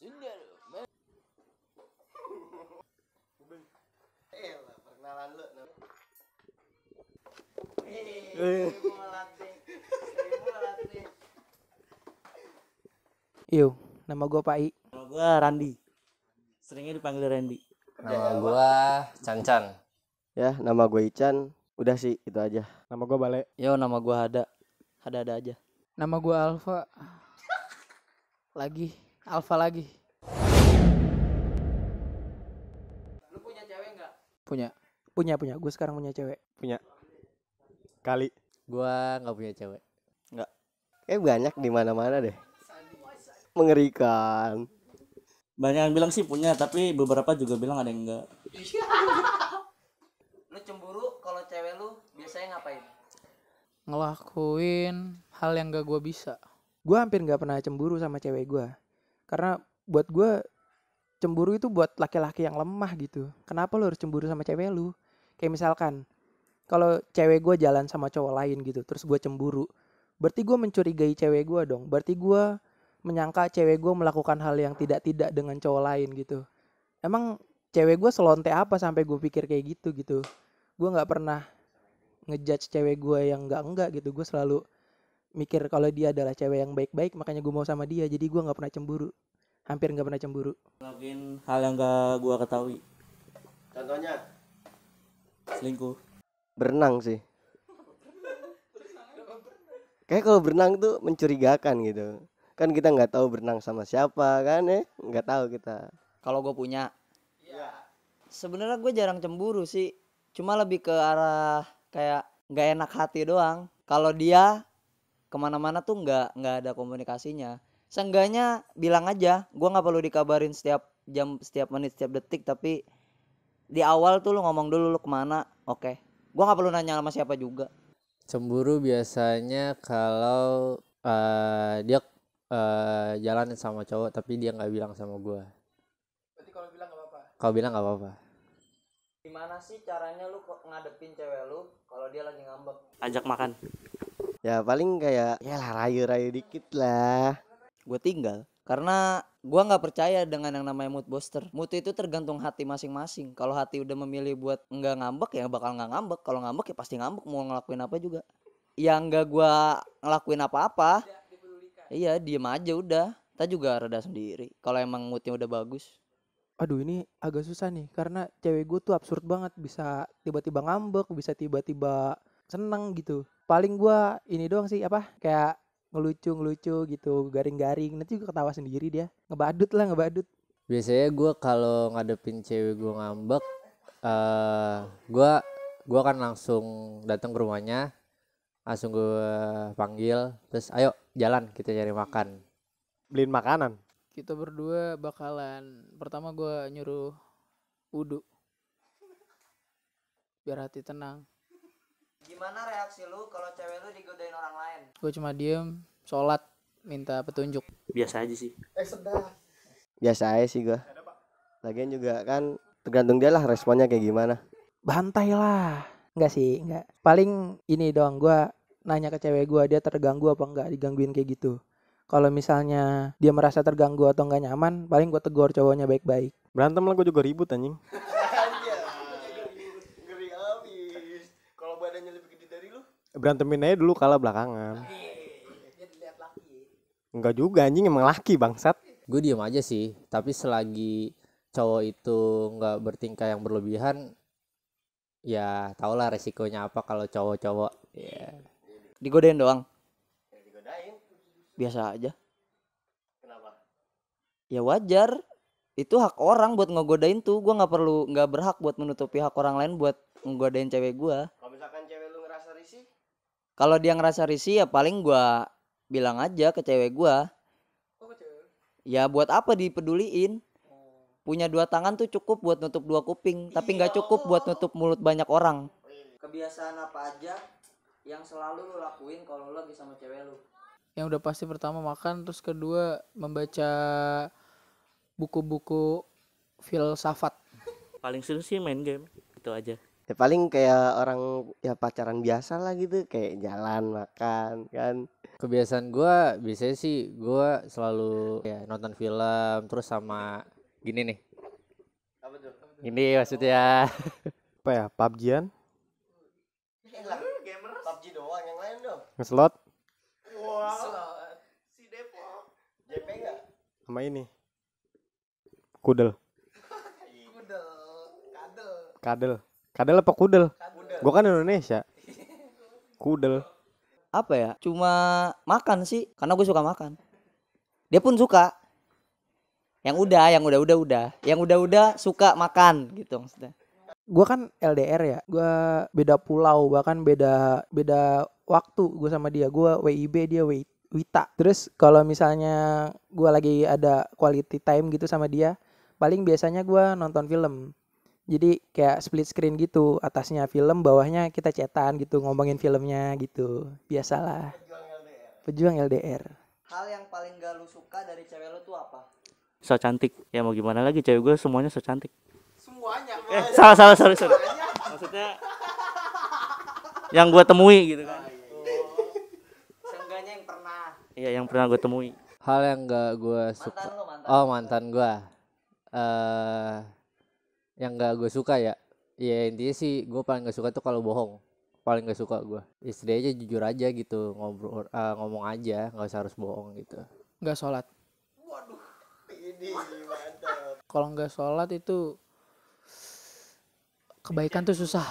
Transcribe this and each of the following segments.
Sudah men. Perkenalan lu. Yo, nama gue Pai. Nama gue Randi. Seringnya dipanggil Randy. Nama gua Cancan. Ya, nama gue Ican. Udah sih, itu aja. Nama gue Bale. Yo, nama gue Hada. Hada aja. Nama gue Alfa. Alfa lagi. Lu punya cewek enggak? Punya. Gue sekarang punya cewek. Punya. Kali. Gue nggak punya cewek. Kayak banyak di mana-mana deh. Mengerikan. Banyak yang bilang sih punya, tapi beberapa juga bilang ada yang enggak. Lu cemburu kalau cewek lu biasanya ngapain? Ngelakuin hal yang gak gue bisa. Gue hampir gak pernah cemburu sama cewek gue. Karena buat gue cemburu itu buat laki-laki yang lemah gitu. Kenapa lu harus cemburu sama cewek lu? Kayak misalkan kalau cewek gue jalan sama cowok lain gitu, terus gue cemburu, berarti gue mencurigai cewek gue dong. Berarti gue menyangka cewek gue melakukan hal yang tidak dengan cowok lain gitu. Emang cewek gue selonte apa sampai gue pikir kayak gitu. Gue nggak pernah ngejudge cewek gue yang enggak gitu. Gue selalu mikir kalau dia adalah cewek yang baik-baik, makanya gue mau sama dia. Jadi gue nggak pernah cemburu, hampir nggak pernah cemburu. Ngelakuin hal yang gak gue ketahui. Contohnya? Selingkuh. Berenang sih. Kayak kalau berenang tuh mencurigakan gitu. Kan kita nggak tahu berenang sama siapa kan ya, nggak tahu kita. Kalau gue punya, sebenarnya gue jarang cemburu sih. Cuma lebih ke arah kayak nggak enak hati doang. Kalau dia kemana-mana tuh nggak ada komunikasinya. Seenggaknya bilang aja. Gue nggak perlu dikabarin setiap jam, setiap menit, setiap detik. Tapi di awal tuh lu ngomong dulu lu kemana. Oke. Gue nggak perlu nanya sama siapa juga. Cemburu biasanya kalau dia jalan sama cowok tapi dia nggak bilang sama gue. Berarti kalau bilang nggak apa-apa. Kalau bilang nggak apa-apa. Gimana sih caranya lu ngadepin cewek lu kalau dia lagi ngambek? Ajak makan. Ya paling kayak ya lah rayu-rayu dikit lah. Gue tinggal karena gue nggak percaya dengan yang namanya mood booster. Mood itu tergantung hati masing-masing. Kalau hati udah memilih buat nggak ngambek ya bakal nggak ngambek. Kalau ngambek ya pasti ngambek, mau ngelakuin apa juga. Yang nggak gue ngelakuin apa-apa, iya diem aja udah. Kita juga reda sendiri kalau emang moodnya udah bagus. Aduh, ini agak susah nih karena cewek gue tuh absurd banget, bisa tiba-tiba ngambek, bisa tiba-tiba seneng gitu. Paling gue ini doang sih kayak ngelucu gitu, garing-garing, nanti juga ketawa sendiri dia. Ngebadut. Biasanya gue kalau ngadepin cewek gue ngambek, gue akan langsung datang ke rumahnya, langsung gue panggil, terus ayo jalan kita cari makan. Beliin makanan. Kita berdua bakalan, pertama gue nyuruh wudhu biar hati tenang. Gimana reaksi lu kalau cewek lu digodain orang lain? Gue cuma diem, sholat, minta petunjuk. Biasa aja sih. Biasa aja sih gue. Lagian juga kan tergantung dia lah responnya kayak gimana. Bantai lah. Enggak. Paling ini doang, gue nanya ke cewek gue, dia terganggu apa enggak digangguin kayak gitu. Kalau misalnya dia merasa terganggu atau enggak nyaman, paling gue tegur cowoknya baik-baik. Berantem lah gue juga ribut anjing. Ngeri abis. Kalau badannya lebih gede dari lu? Berantemin aja dulu, kalah belakangan. Enggak juga anjing, emang laki bangsat. Gue diem aja sih, tapi selagi cowok itu nggak bertingkah yang berlebihan, ya tau lah resikonya apa kalau cowok-cowok. Ya. Digodain doang. Digodain. Biasa aja. Kenapa? Ya wajar. Itu hak orang buat ngegodain tuh. Gue nggak berhak buat menutupi hak orang lain buat ngegodain cewek gue. Kalau misalkan cewek lu ngerasa risih? Kalau dia ngerasa risih ya paling gue bilang aja ke cewek gue. Ya buat apa dipeduliin? Punya 2 tangan tuh cukup buat nutup 2 kuping, tapi nggak cukup buat nutup mulut banyak orang. Kebiasaan apa aja yang selalu lu lakuin kalau lu lagi sama cewek lu? Yang udah pasti pertama makan, terus kedua membaca buku-buku filsafat. Paling seru sih main game. Itu aja. Ya paling kayak orang ya pacaran biasa lah gitu, kayak jalan makan kan. Kebiasaan gua biasanya sih gua selalu ya nonton film terus sama gini nih. Ini maksudnya Apa ya? PUBG-an, PUBG doang, yang lain dong. ngeslot JP enggak? sama ini. Kudel. Kadel. Kadel apa kudel? Gua kan Indonesia. Kudel. Apa ya? Cuma makan sih, karena gue suka makan. Dia pun suka. Yang udah suka makan gitu maksudnya. Gue kan LDR ya, gue beda pulau, bahkan beda waktu gue sama dia. Gue WIB, dia Wita. Terus kalau misalnya gue lagi ada quality time gitu sama dia, paling biasanya gue nonton film. Jadi kayak split screen gitu, atasnya film, bawahnya kita chatan gitu, ngomongin filmnya gitu. Biasalah. Pejuang LDR. Hal yang paling gak lu suka dari cewek lu tuh apa? So cantik. Ya mau gimana lagi, cewek gue semuanya so cantik. Semuanya. Salah, sorry. Maksudnya yang gue temui gitu kan. Seenggaknya yang pernah. Iya, yang pernah gue temui. hal yang gak gue suka. Mantan gua. Yang gak gue suka ya. Ya intinya sih gue paling gak suka tuh kalau bohong. Paling gak suka gue. Istilahnya aja jujur aja gitu, ngomong aja, nggak usah harus bohong gitu. Nggak sholat. Ini mantap. Kalau nggak sholat itu kebaikan tuh susah.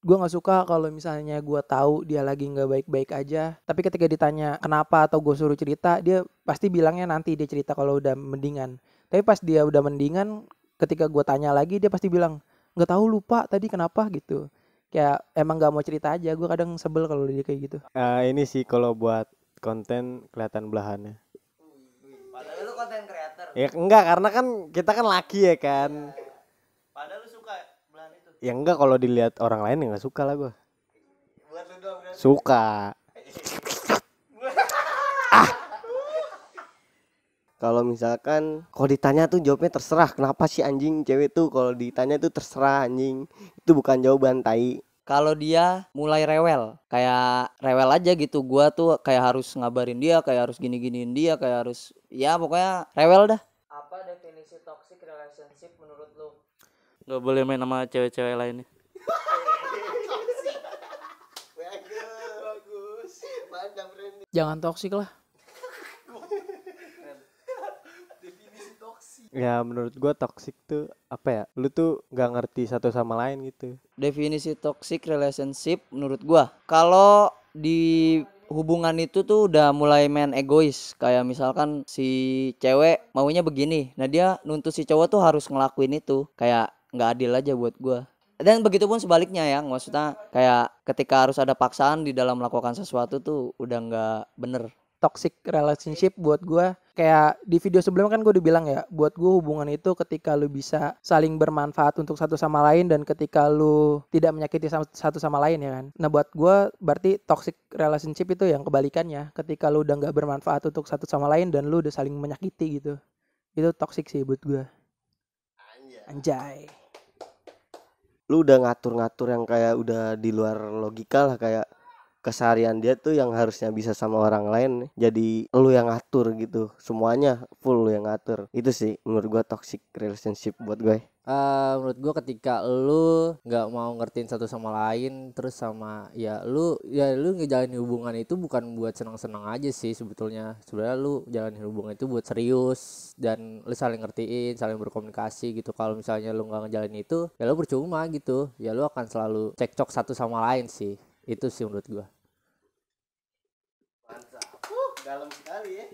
Gue nggak suka kalau misalnya gue tahu dia lagi nggak baik-baik aja, tapi ketika ditanya kenapa atau gue suruh cerita, dia pasti bilangnya nanti dia cerita kalau udah mendingan. Tapi pas dia udah mendingan, ketika gue tanya lagi dia pasti bilang nggak tahu, lupa tadi kenapa gitu. Kayak emang nggak mau cerita aja. Gue kadang sebel kalau dia kayak gitu. Ini sih kalau buat konten kelihatan belahannya. Padahal lu konten creator. Ya enggak, karena kan kita kan laki ya kan. Padahal lu suka belahan itu. Ya enggak, kalau dilihat orang lain ya nggak suka lah gue. Buat lu dong berarti. Suka. Kalau misalkan kalau ditanya tuh jawabnya terserah. Kenapa sih anjing cewek tuh kalau ditanya tuh terserah anjing. Itu bukan jawaban tai. Kalau dia mulai rewel, kayak rewel aja gitu, gua tuh kayak harus ngabarin dia, kayak harus gini-giniin dia, kayak harus ya pokoknya rewel dah. Apa definisi toxic relationship menurut lu? Gak boleh main sama cewek-cewek lainnya. Bagus. Mantap Randy. Jangan toksik lah. Ya menurut gue toxic tuh apa ya? Lu tuh nggak ngerti satu sama lain gitu. Definisi toxic relationship menurut gua, kalau di hubungan itu tuh udah mulai main egois, kayak misalkan si cewek maunya begini, nah dia nuntut si cowok tuh harus ngelakuin itu, kayak nggak adil aja buat gua. Dan begitupun sebaliknya ya, maksudnya kayak ketika harus ada paksaan di dalam melakukan sesuatu tuh udah nggak bener. Toxic relationship buat gue, kayak di video sebelumnya kan gue udah bilang ya, buat gue hubungan itu ketika lu bisa saling bermanfaat untuk satu sama lain dan ketika lu tidak menyakiti satu sama lain ya kan. Nah buat gue berarti toxic relationship itu yang kebalikannya, ketika lu udah nggak bermanfaat untuk satu sama lain dan lu udah saling menyakiti gitu. Itu toxic sih buat gue. Anjay. Lu udah ngatur-ngatur yang kayak udah di luar logika lah, kayak keseharian dia tuh yang harusnya bisa sama orang lain jadi lu yang ngatur gitu, semuanya full lu yang ngatur. Itu sih menurut gua toxic relationship buat gue. Menurut gue ketika lu nggak mau ngertiin satu sama lain, terus sama lu ngejalanin hubungan itu bukan buat senang-senang aja sih sebetulnya. Sebenarnya lu jalanin hubungan itu buat serius dan lu saling ngertiin, saling berkomunikasi gitu. Kalau misalnya lu nggak ngejalanin itu, ya lu percuma gitu. Ya lu akan selalu cekcok satu sama lain sih. Itu sih menurut gue. Mantap. Dalam sekali ya.